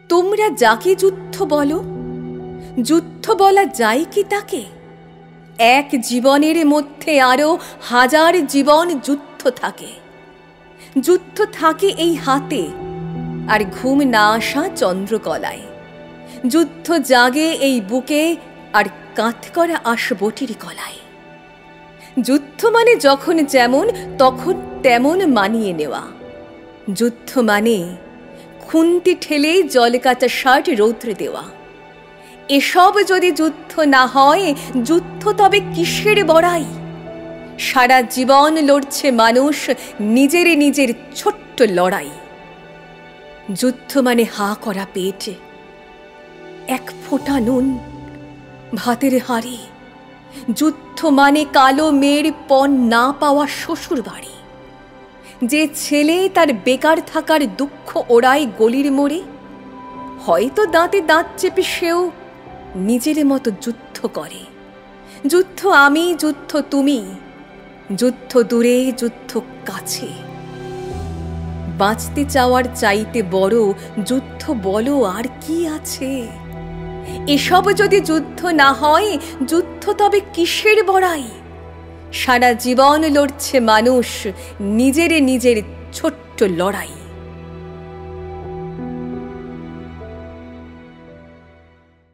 তোমরা যাকে যুদ্ধ বলো, যুদ্ধ বলা যায় কি তাকে? এক জীবনের মধ্যে আরো হাজার জীবন যুদ্ধ থাকে। যুদ্ধ থাকে এই হাতে, আর ঘুম না আসা চন্দ্রকলায়। যুদ্ধ জাগে এই বুকে, আর কাঁধ করা আশবটির কলায়। যুদ্ধ মানে যখন যেমন তখন তেমন মানিয়ে নেওয়া। যুদ্ধ মানে খুন্তি ঠেলে জল কাঁচা শার্ট রৌদ্রে দেওয়া। এসব যদি যুদ্ধ না হয়, যুদ্ধ তবে কিসের বড়াই? সারা জীবন লড়ছে মানুষ নিজের নিজের ছোট্ট লড়াই। যুদ্ধ মানে হা করা পেট, এক ফোঁটা নুন ভাতের হাঁড়ি। যুদ্ধ মানে কালো মেয়ের পণ না পাওয়া শ্বশুর বাড়ি। যে ছেলে তার বেকার থাকার দুঃখ ওড়ায় গলির মোড়ে, হয়তো দাঁতে দাঁত চেপে সেও নিজের মতো যুদ্ধ করে। যুদ্ধ আমি, যুদ্ধ তুমি, যুদ্ধ দূরে, যুদ্ধ কাছে। বাঁচতে চাওয়ার চাইতে বড় যুদ্ধ বলো আর কি আছে? এসব যদি যুদ্ধ না হয়, যুদ্ধ তবে কিসের বড়াই? সারা জীবন লড়ছে মানুষ নিজের নিজের ছোট্ট লড়াই।